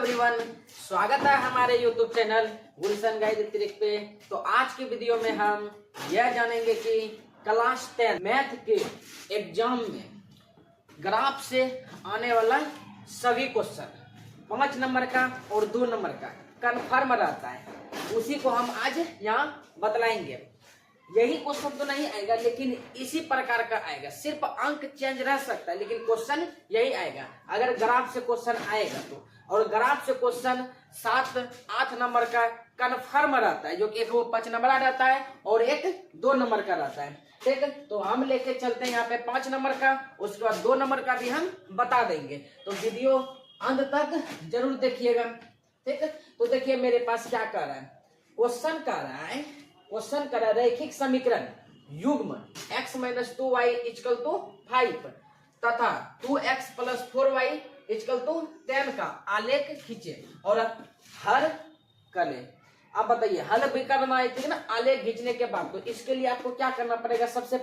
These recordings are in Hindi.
एवरीवन, स्वागत है हमारे यूट्यूब चैनल गुलशन गाइड ट्रिक पे। तो आज की वीडियो में हम यह जानेंगे कि क्लास 10 मैथ के एग्जाम में ग्राफ से आने वाला सभी क्वेश्चन 5 नंबर का और 2 नंबर का कन्फर्म रहता है, उसी को हम आज यहाँ बतलाएंगे। यही क्वेश्चन तो नहीं आएगा, लेकिन इसी प्रकार का आएगा, सिर्फ अंक चेंज रह सकता है लेकिन क्वेश्चन यही आएगा अगर ग्राफ से क्वेश्चन आएगा तो। और ग्राफ से क्वेश्चन 7-8 नंबर का कन्फर्म रहता है, जो कि एक वो 5 नंबर रहता है और एक 2 नंबर का रहता है। ठीक है, तो हम लेके चलते हैं यहाँ पे 5 नंबर का, उसके बाद 2 नंबर का भी हम बता देंगे। तो वीडियो अंत तक जरूर देखिएगा। ठीक है, तो देखिए मेरे पास क्या कर रहा है, क्वेश्चन कर रहा है रैखिक समीकरण युग्म x - 2y = 5 तथा 2x + 4y = 10 का आलेख खींचे और हल करें। अब बताइए, हल भी करना है, ठीक है ना, आलेख खींचने के बाद। तो इसके लिए आपको क्या करना पड़ेगा, सबसे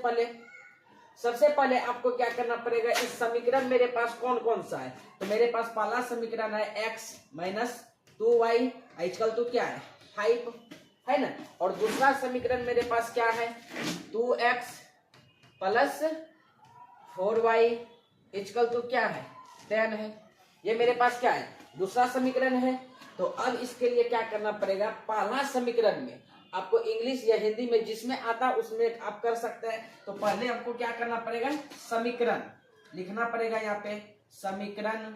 पहले आपको क्या करना पड़ेगा, इस समीकरण मेरे पास कौन कौन सा है। तो मेरे पास पहला समीकरण है x - 2y = क्या है, 5 है ना। और दूसरा समीकरण मेरे पास क्या है, 2x + 4y = क्या है, 10 है। ये मेरे पास क्या है, दूसरा समीकरण है। तो अब इसके लिए क्या करना पड़ेगा, पहला समीकरण में आपको इंग्लिश या हिंदी में जिसमें आता उसमें आप कर सकते हैं। तो पहले हमको क्या करना पड़ेगा, समीकरण लिखना पड़ेगा यहाँ पे, समीकरण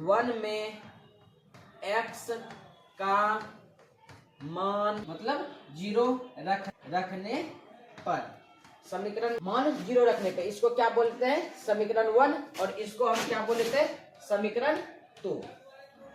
1 में x का मान मतलब 0 रखने पर, समीकरण मान 0 रखने पे इसको क्या बोलते हैं, समीकरण 1, और इसको हम क्या बोलते हैं, समीकरण 2।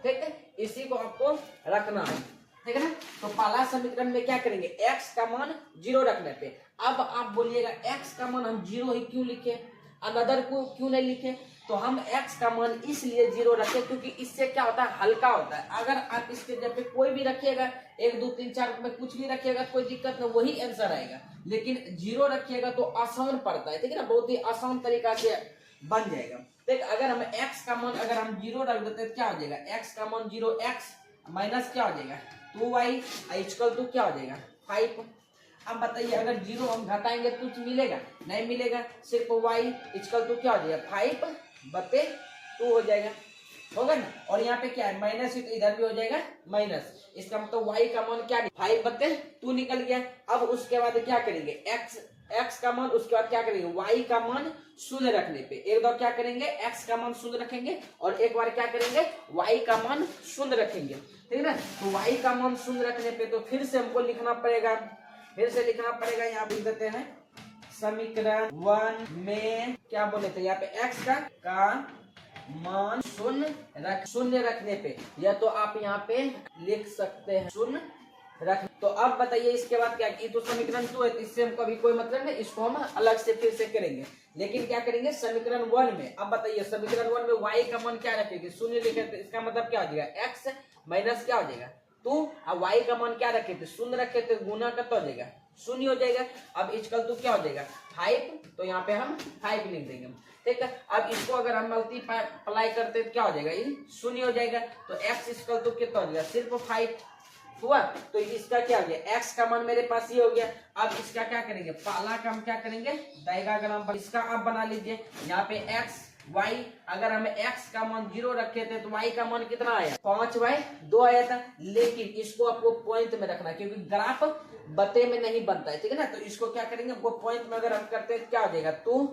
ठीक है, इसी को आपको रखना है, ठीक है ना। तो पहला समीकरण में क्या करेंगे, x का मान 0 रखने पे। अब आप बोलिएगा x का मान हम 0 ही क्यों लिखे, अनदर को क्यों नहीं लिखे। तो हम x का मान इसलिए 0 रखे क्योंकि इससे क्या होता है, हल्का होता है। अगर आप इसके जगह पे कोई भी रखिएगा, 1 2 3 4 में कुछ भी रखिएगा कोई दिक्कत नहीं, वही आंसर आएगा। लेकिन 0 रखिएगा तो आसान पड़ता है, ठीक है ना, बहुत ही आसान तरीका से बन जाएगा। देख, अगर हम x का मान अगर हम 0 रख देते तो क्या हो जाएगा, x का मान 0, x माइनस क्या हो जाएगा 2y = क्या हो जाएगा 5। अब बताइए, अगर 0 हम घटाएंगे तो कुछ मिलेगा, नहीं मिलेगा, सिर्फ y = क्या हो जाएगा 5/2 हो जाएगा, होगा ना। और यहाँ पे क्या है, माइनस, तो इधर भी हो जाएगा माइनस। इसका मतलब y का मान क्या 5/2 निकल गया। अब उसके बाद क्या करेंगे, x का मान, उसके बाद क्या करेंगे, y का मान 0 रखने पे एक बार क्या करेंगे, x का मान 0 रखेंगे और एक बार क्या करेंगे, y का मान 0 रखेंगे, ठीक है ना। तो y का मान 0 रखने पे तो फिर से हमको लिखना पड़ेगा, यहाँ लिख देते हैं, समीकरण 1 में क्या बोले थे, यहाँ पे x का मान 0 रखने पे, या तो आप यहाँ पे लिख सकते हैं 0 रख। तो अब बताइए इसके बाद क्या की, तो समीकरण 2 है, इससे हम कभी कोई मतलब नहीं, इसको हम अलग से फिर से करेंगे। लेकिन क्या करेंगे, समीकरण 1 में, अब बताइए समीकरण 1 में y का मान क्या रखेंगे, 0 लिखे, तो इसका मतलब क्या हो जाएगा, x माइनस क्या हो जाएगा 2, अब y का मान क्या रखे थे, 0 रखे थे, गुना कितना हो जाएगा 0 हो जाएगा। अब = क्या हो जाएगा 5, तो यहाँ पे हम 5 लिख देंगे, ठीक है। अब इसको अगर हम मल्टीप्लाई करते हैं तो क्या हो जाएगा, ये 0 हो जाएगा। तो x = कितना हो जाएगा, सिर्फ 5 हुआ। तो इसका क्या हो गया, x का मान मेरे पास ये हो गया। अब इसका क्या करेंगे, पहला का हम क्या करेंगे, डायग्राम पर इसका आप बना लीजिए। यहाँ पे x y, अगर हमें x का मान 0 रखे थे तो y का मान कितना आया, 5/2 आया था। लेकिन इसको आपको पॉइंट में रखना, क्योंकि ग्राफ बते में नहीं बनता है, ठीक है ना। तो इसको क्या करेंगे, आपको पॉइंट में अगर हम करते हैं क्या हो जाएगा, 2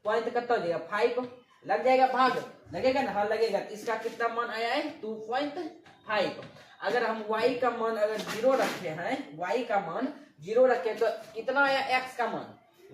पॉइंट कितना हो जाएगा 5 लग जाएगा, भाग लगेगा ना, हाँ लगेगा। इसका कितना मान आया है 2.5। अगर हम y का मान अगर 0 रखे हैं, y का मान 0 रखे तो कितना आया, x का मान,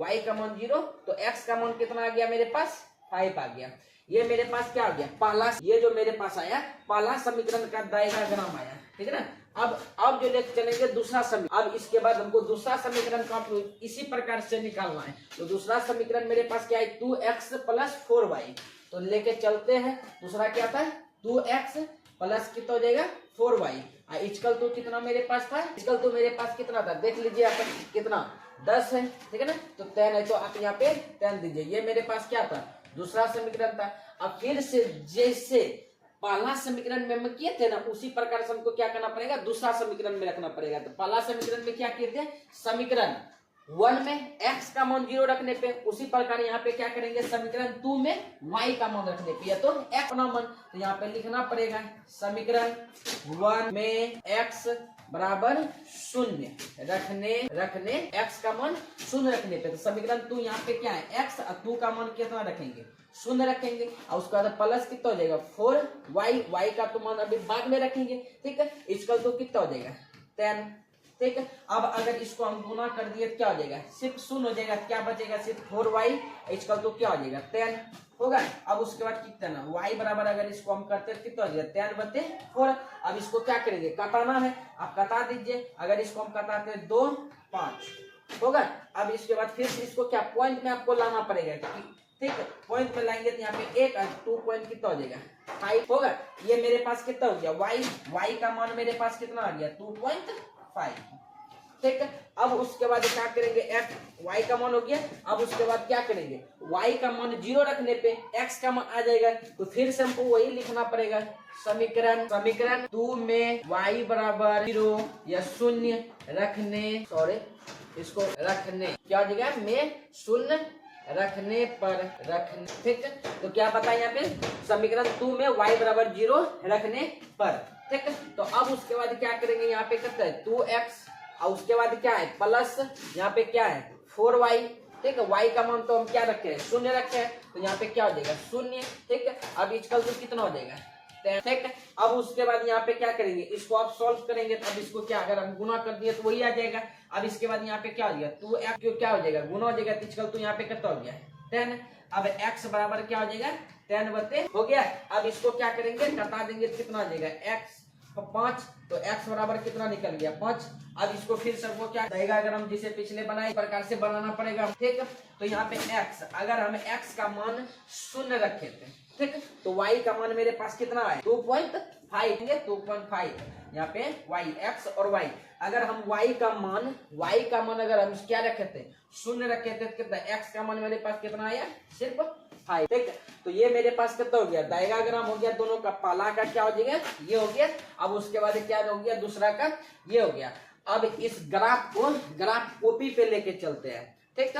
y का मान 0, तो x का मान कितना आ गया, मेरे पास 5 आ गया। ये मेरे पास क्या आ गया, पहला, ये जो मेरे पास आया पहला समीकरण का डायग्राम आया, ठीक है ना। अब जो लेके चलेंगे दूसरा समीकरण। अब इसके बाद हमको दूसरा समीकरण का इसी प्रकार से निकालना है। तो दूसरा समीकरण मेरे पास क्या है, 2x + 4y। तो लेके चलते हैं, दूसरा क्या था, 2x प्लस कितना हो जाएगा 4y। इक्वल टू कितना मेरे पास था, इक्वल टू मेरे पास कितना था, देख लीजिए आप, कितना 10 है, ठीक है ना, तो 10 है, तो आप यहाँ पे 10 दीजिए। ये मेरे पास क्या था, दूसरा समीकरण था। अब फिर से जैसे पहला समीकरण में हम किए थे ना, उसी प्रकार से हमको क्या करना पड़ेगा, दूसरा समीकरण में रखना पड़ेगा। तो पहला समीकरण में क्या किए थे, समीकरण 1 में x का मान 0 रखने पे, उसी प्रकार यहाँ पे क्या करेंगे, समीकरण 2 में y का मान रखने पे, या तो x का मान, तो यहाँ पे लिखना पड़ेगा समीकरण 1 में x बराबर 0 रखने x का मान 0 रखने पे, तो समीकरण 2 यहाँ पे क्या है, x और 2 का मान कितना रखेंगे, 0 रखेंगे, और उसके बाद प्लस कितना हो जाएगा 4y का तो मान अभी बाद में रखेंगे, ठीक है। इसका तो कितना हो जाएगा 10, ठीक है। अब अगर इसको हम गुना कर दिए तो क्या हो जाएगा, सिर्फ 0 हो जाएगा, क्या बचेगा, सिर्फ 4y, इसका तो क्या हो जाएगा 10 होगा। अब उसके बाद कितना ना y बराबर, अगर इसको हम करते हैं कितना हो जाएगा 10/4। अब इसको क्या करेंगे, कटाना है, आप कटा दीजिए। अगर इसको हम कटाते हैं 2 5 होगा। अब इसके बाद फिर इसको क्या पॉइंट में आपको लाना पड़ेगा, ठीक है, पॉइंट में लाएंगे तो यहाँ पे 1 और 2 पॉइंट कितना हो जाएगा 5 होगा। ये मेरे पास कितना हो गया, y का मान मेरे पास कितना आ गया 2.5, ठीक है। अब उसके बाद क्या करेंगे, y का मान हो गया। अब उसके बाद क्या करेंगे, y का मान 0 रखने पे x का मान आ जाएगा, तो फिर से हमको वही लिखना पड़ेगा, समीकरण 2 में y बराबर 0 या 0 रखने, इसको रखने क्या हो जाएगा, में 0 रखने पर ठीक है। तो क्या बताया यहाँ पे, समीकरण 2 में y बराबर 0 रखने पर, ठीक है। तो अब उसके बाद क्या करेंगे, यहाँ पे कितना है 2x, और उसके बाद क्या है प्लस, यहाँ पे क्या है 4y, ठीक है। y का मान तो हम क्या रखे हैं 0 रखे हैं, तो यहाँ पे क्या हो जाएगा 0, ठीक है। अब इसका तो कितना हो जाएगा 10, ठीक है। अब उसके बाद यहाँ पे क्या करेंगे, इसको आप सॉल्व करेंगे, तो अब इसको क्या अगर हम गुना कर दिए तो वही आ जाएगा। अब इसके बाद यहाँ पे क्या हो जाएगा 2x, क्या हो जाएगा गुना हो जाएगा, इसका तो यहाँ पे कितना हो गया 10। अब x बराबर क्या हो जाएगा 10 हो गया। अब इसको क्या करेंगे, कटा देंगे, कितना आ जाएगा x 5, तो x बराबर कितना निकल गया 5। अब इसको फिर सबको क्या देगा, अगर हम जिसे पिछले बनाए प्रकार से बनाना पड़ेगा, ठीक है। तो यहाँ पे x, अगर हम x का मान 0 रखे थे, ठीक है, तो y का मान मेरे पास कितना है 2.5, यहाँ पे y x और y, अगर हम y का मान अगर हम क्या रखे थे 0 रखे थे, तो कितना x का मान मेरे पास कितना आया सिर्फ 5, ठीक है। तो ये मेरे पास कितना हो गया, डायग्राम हो गया, दोनों का पहला का क्या हो जाएगा ये हो गया। अब उसके बाद क्या हो गया, दूसरा का ये हो गया। अब इस ग्राफ कॉपी पे लेके चलते हैं, ठीक है।